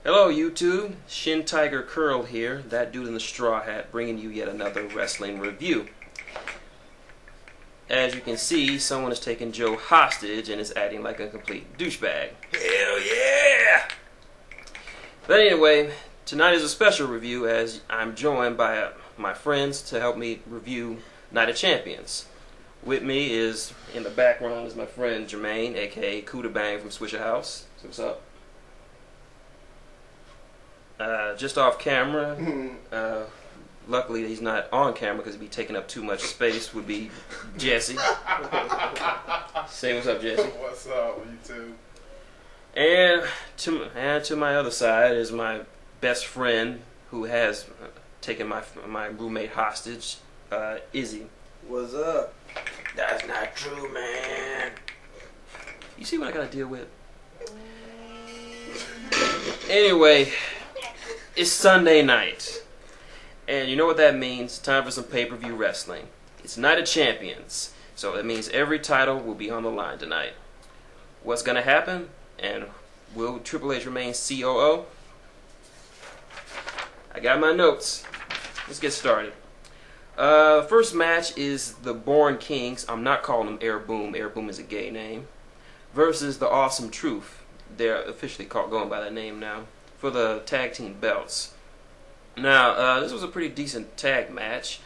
Hello YouTube, shintigercurl here, that dude in the straw hat, bringing you yet another wrestling review. As you can see, someone has taken Joe hostage and is acting like a complete douchebag. Hell yeah! But anyway, tonight is a special review as I'm joined by my friends to help me review Night of Champions. With me is, in the background, is my friend Jermaine, aka Coota from Swisher House. So what's up? Just off camera, luckily he's not on camera because he'd be taking up too much space, would be Jesse. Say what's up, Jesse. What's up, YouTube? And to my other side is my best friend who has taken my roommate hostage, Izzy. What's up? That's not true, man. You see what I gotta deal with? Anyway, it's Sunday night, and you know what that means. Time for some pay-per-view wrestling. It's Night of Champions, so that means every title will be on the line tonight. What's gonna happen, and will Triple H remain COO? I got my notes. Let's get started. First match is the Born Kings. I'm not calling them Air Boom. Air Boom is a gay name. Versus the Awesome Truth. They're officially going by that name now, for the tag team belts. Now, this was a pretty decent tag match.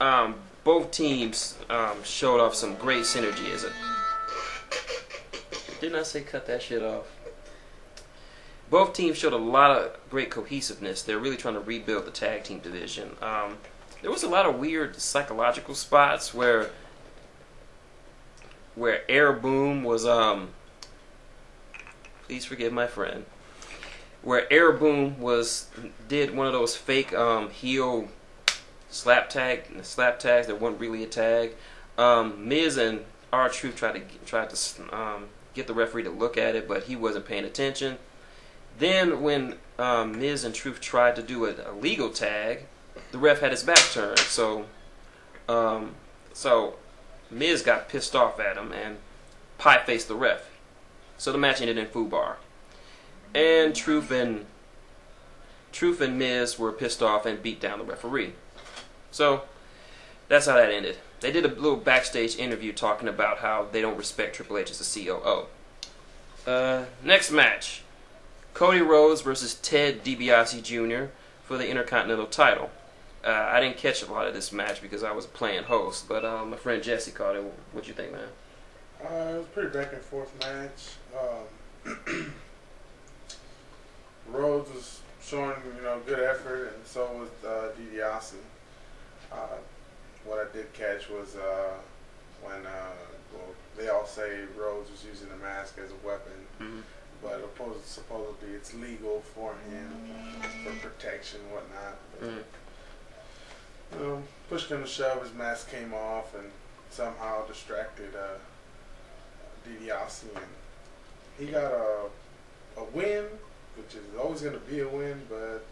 Both teams showed off some great synergy. Didn't I say cut that shit off? Both teams showed a lot of great cohesiveness. They're really trying to rebuild the tag team division. There was a lot of weird psychological spots where Air Boom was please forgive my friend. Where Air Boom did one of those fake heel slap tags that weren't really a tag. Miz and R-Truth tried to get the referee to look at it, but he wasn't paying attention. Then when Miz and Truth tried to do a legal tag, the ref had his back turned. So Miz got pissed off at him and pie-faced the ref. So the match ended in foobar. And Truth and Miz were pissed off and beat down the referee. So that's how that ended. They did a little backstage interview talking about how they don't respect Triple H as a COO. Next match, Cody Rhodes versus Ted DiBiase Jr. for the Intercontinental title. I didn't catch a lot of this match because I was playing host, but my friend Jesse caught it. What'd you think, man? It was a pretty back and forth match. Rhodes was showing, good effort, and so was DiBiase. What I did catch was when they all say Rhodes was using the mask as a weapon, but supposedly it's legal for him for protection and whatnot. Pushed him to shove, his mask came off and somehow distracted DiBiase, and he got a win, which is always going to be a win, but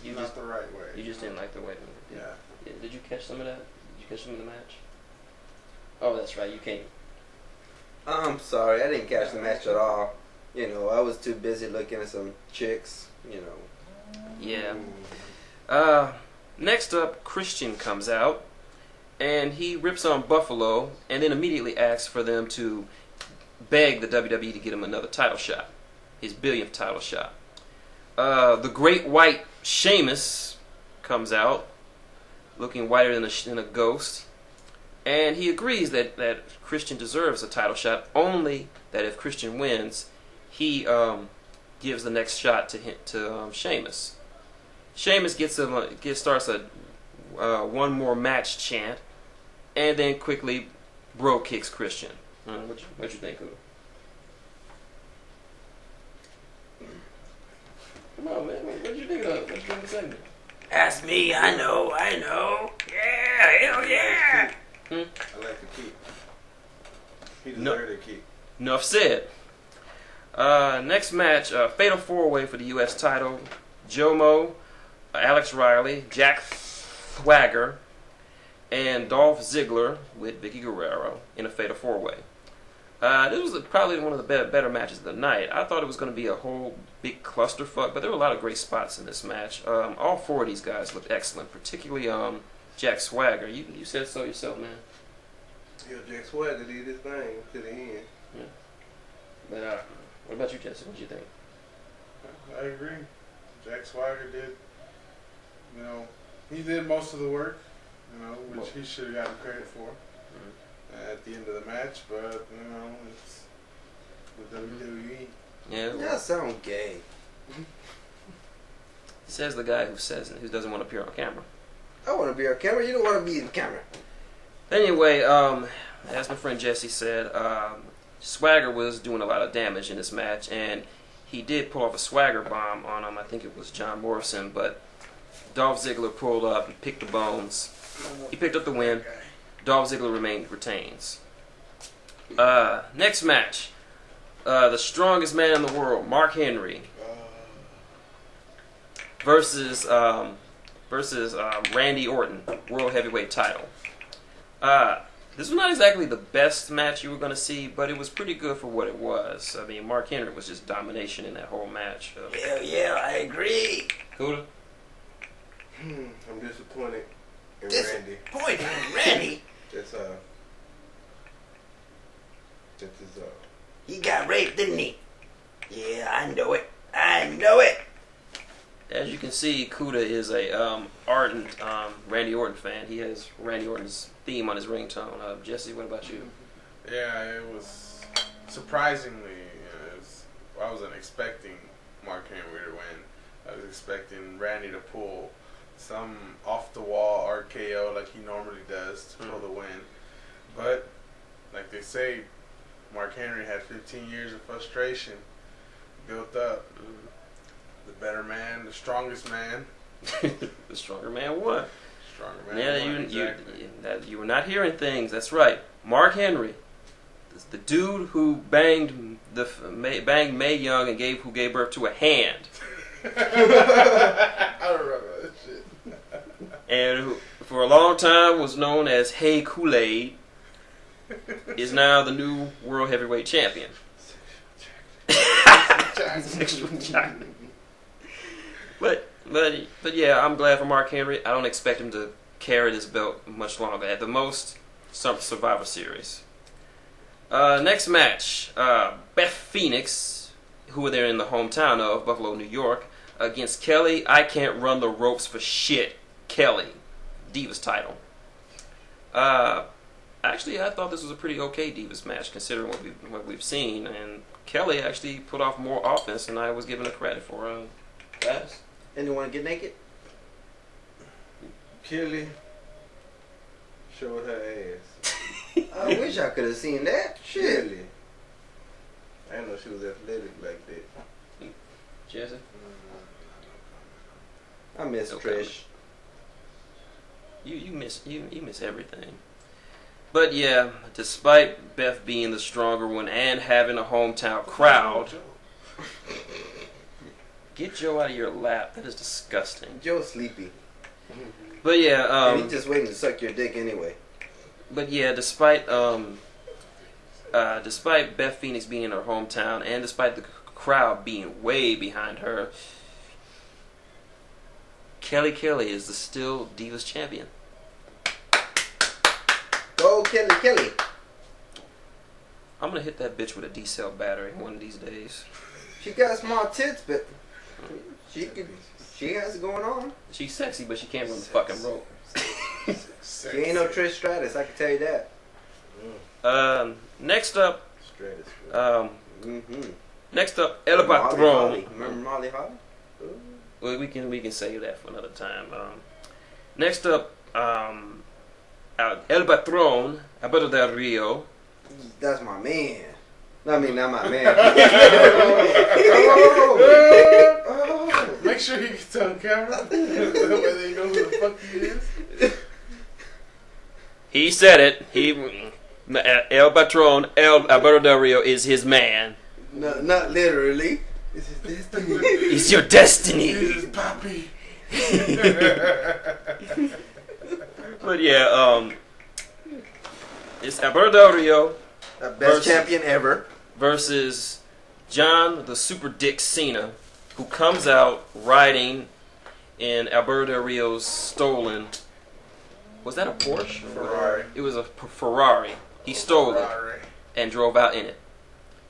not the right way. You just didn't like the way. Yeah. Did you catch some of that? Did you catch some of the match? Oh, that's right. You came. I'm sorry, I didn't catch the match at all. I was too busy looking at some chicks, Yeah. Next up, Christian comes out, and he rips on Buffalo, and then immediately asks for them to beg the WWE to get him another title shot, his 1000th title shot. The Great White Sheamus comes out, looking whiter than a ghost, and he agrees that Christian deserves a title shot. Only that if Christian wins, he gives the next shot to Sheamus. Sheamus starts a one more match chant, and then quickly bro kicks Christian. What you think, Udo? Come on, man. What you think of the segment? Ask me, I know. Yeah, hell yeah. I like the keep. He deserved a keep. Enough said. Next match, Fatal 4-Way for the U.S. title. Jomo, Alex Riley, Jack Swagger, and Dolph Ziggler with Vicky Guerrero in a Fatal 4-Way. This was probably one of the better matches of the night. I thought it was going to be a whole big clusterfuck, but there were a lot of great spots in this match. All four of these guys looked excellent, particularly Jack Swagger. You said so yourself, man. Yeah, Jack Swagger did his thing to the end. Yeah. But what about you, Jesse? What do you think? I agree. Jack Swagger did, he did most of the work, which he should have gotten credit for at the end of the match, but, it's the WWE. Yeah. That sounds gay. Says the guy who doesn't want to appear on camera. I want to be on camera. You don't want to be in camera. Anyway, as my friend Jesse said, Swagger was doing a lot of damage in this match, and he did pull off a Swagger bomb on him. I think it was John Morrison, but Dolph Ziggler pulled up and picked the bones. He picked up the win. Dolph Ziggler retains. Next match, the strongest man in the world, Mark Henry, versus Randy Orton, World Heavyweight title. This was not exactly the best match you were going to see, but it was pretty good for what it was. I mean, Mark Henry was just domination in that whole match. Hell yeah, I agree. Coota? I'm disappointed in Randy. Disappointed in Randy? He got raped, didn't he? Yeah, I know it. I know it. As you can see, Coota is a ardent Randy Orton fan. He has Randy Orton's theme on his ringtone. Jesse, what about you? Yeah, it was surprisingly. I wasn't expecting Mark Henry to win. I was expecting Randy to pull some off the wall RKO like he normally does to pull the win. But like they say, Mark Henry had 15 years of frustration built up. The better man, the strongest man. The stronger man won. Stronger man. Yeah, won, exactly. you were not hearing things. That's right. Mark Henry, the dude who banged Mae Young and who gave birth to a hand. I remember that shit. And who, for a long time, was known as Hey Kool-Aid, is now the new World Heavyweight Champion. Sexual chocolate. But yeah, I'm glad for Mark Henry. I don't expect him to carry this belt much longer. At the most, some Survivor Series. Next match, Beth Phoenix, who they're in the hometown of, Buffalo, New York, against Kelly. I can't run the ropes for shit. Kelly, Divas title. Actually, I thought this was a pretty okay Divas match considering what we've seen, and Kelly actually put off more offense than I was giving her credit for. Guys. Anyone get naked? Kelly showed her ass. I wish I could have seen that. Shit. Kelly. I didn't know she was athletic like that. Jesse? I miss Okay. Trish. You miss everything. But yeah, despite Beth being the stronger one and having a hometown crowd, get Joe out of your lap. That is disgusting. Joe's sleepy. But yeah, And he's just waiting to suck your dick anyway. but yeah, despite Beth Phoenix being in her hometown and despite the crowd being way behind her, Kelly is the still Divas champion. Go Kelly. I'm gonna hit that bitch with a D-cell battery one of these days. She got small tits, but she has it going on. She's sexy, but she can't run the fucking rope. She ain't no Trish Stratus, I can tell you that. Next up, Stratus. next up, El Molly Patron. Holly. Remember Molly Holly? Well, we can save that for another time. Next up, El Patron, Alberto Del Rio. That's my man. I mean, not my man. Make sure he gets on camera. That way they know who the fuck he is. He said it. El Patron, Alberto Del Rio is his man. No, not literally. This is destiny. It's your destiny. This is Poppy. But yeah, it's Alberto Del Rio Best champion ever. Versus John the Super Dick Cena, who comes out riding in Alberto Del Rio's stolen. Was that a Porsche? Ferrari. It was a Ferrari. He stole it and drove out in it.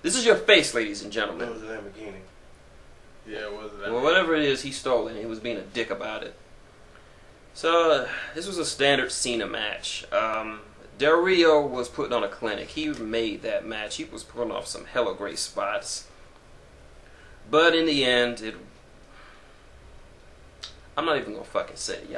This is your face, ladies and That gentlemen. was a Lamborghini. Yeah, it was that. Well, whatever it is, he stole it. And he was being a dick about it. So this was a standard Cena match. Del Rio was putting on a clinic. He made that match. He was putting off some hella great spots. But in the end, I'm not even gonna fucking say it.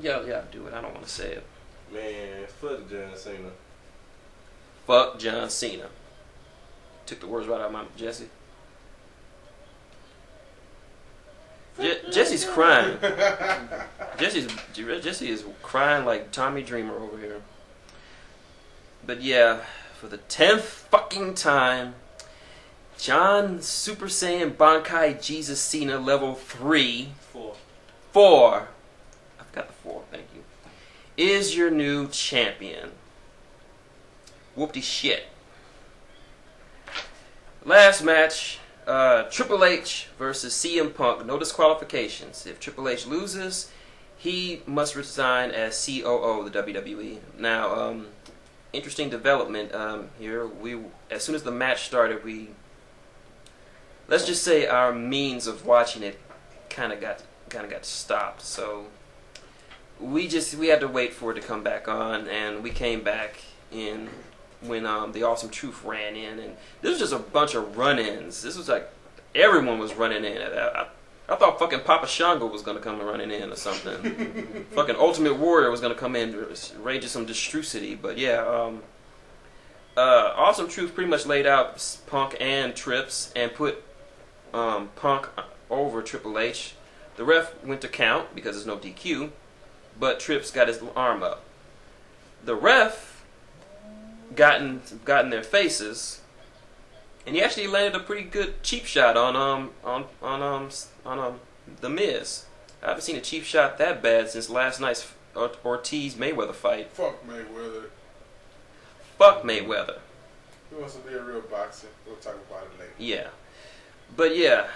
Yeah, do it. I don't want to say it. Man, fuck John Cena. Fuck John Cena. Took the words right out of my mouth, Jesse. Jesse's crying. Jesse is crying like Tommy Dreamer over here. But yeah, for the 10th fucking time, John Super Saiyan Bankai Jesus Cena level 3. 4. I've got the 4, thank you. Is your new champion. Whoop-de shit. Last match, Triple H versus CM Punk. No disqualifications. If Triple H loses, he must resign as COO of the WWE. Now, interesting development here. As soon as the match started, let's just say our means of watching it kind of got stopped. So we had to wait for it to come back on, and we came back in when the Awesome Truth ran in, and this was just a bunch of run-ins. This was like everyone was running in. I thought fucking Papa Shango was gonna come running in or something. Fucking Ultimate Warrior was gonna come in to rage some destrucity. But yeah, Awesome Truth pretty much laid out Punk and Trips and put Punk over Triple H. The ref went to count because there's no DQ, but Trips got his arm up. The ref got in their faces, and he actually landed a pretty good cheap shot on the Miz. I haven't seen a cheap shot that bad since last night's Ortiz Mayweather fight. Fuck Mayweather. Fuck Mayweather. He wants to be a real boxer. We'll talk about it later. Yeah, but yeah.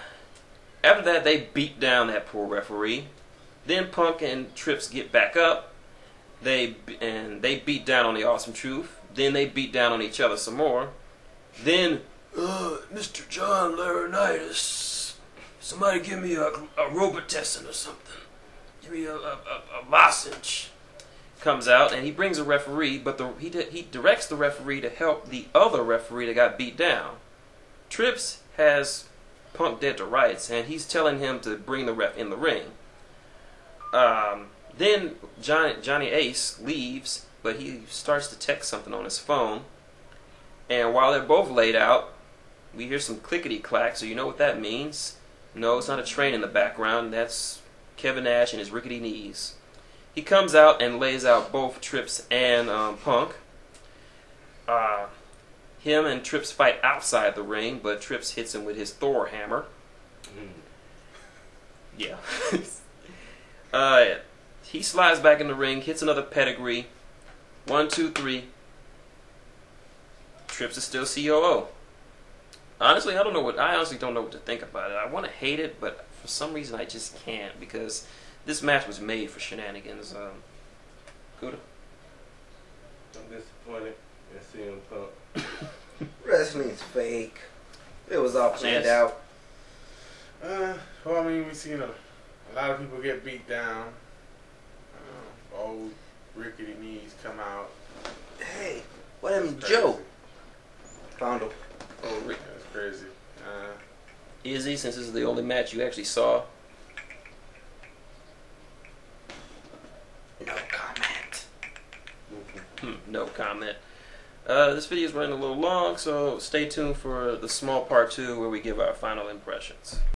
After that, they beat down that poor referee. Then Punk and Trips get back up. They beat down on the Awesome Truth. Then they beat down on each other some more. Then, Mr. John Laurinaitis, somebody give me a Robitussin or something. Give me a lozenge. Comes out and he brings a referee, but he directs the referee to help the other referee that got beat down. Trips has Punk dead to rights, and he's telling him to bring the ref in the ring. Then Johnny Ace leaves, but he starts to text something on his phone. And while they're both laid out, we hear some clickety-clack, so you know what that means. No, it's not a train in the background. That's Kevin Nash and his rickety knees. He comes out and lays out both Trips and Punk. Him and Trips fight outside the ring, but Trips hits him with his Thor hammer. Yeah. He slides back in the ring, hits another pedigree. 1, 2, 3. Trips is still COO. Honestly, I honestly don't know what to think about it. I want to hate it, but for some reason I just can't, because this match was made for shenanigans. Coota? I'm disappointed in CM Punk. Wrestling's fake. It was all planned out. Well, I mean, we've seen a lot of people get beat down. Old rickety knees come out. Hey, what happened to Joe? Found him. Oh, Rick, that's crazy. Izzy, since this is the only match you actually saw. No comment. No comment. This video is running a little long, so stay tuned for the small part 2 where we give our final impressions.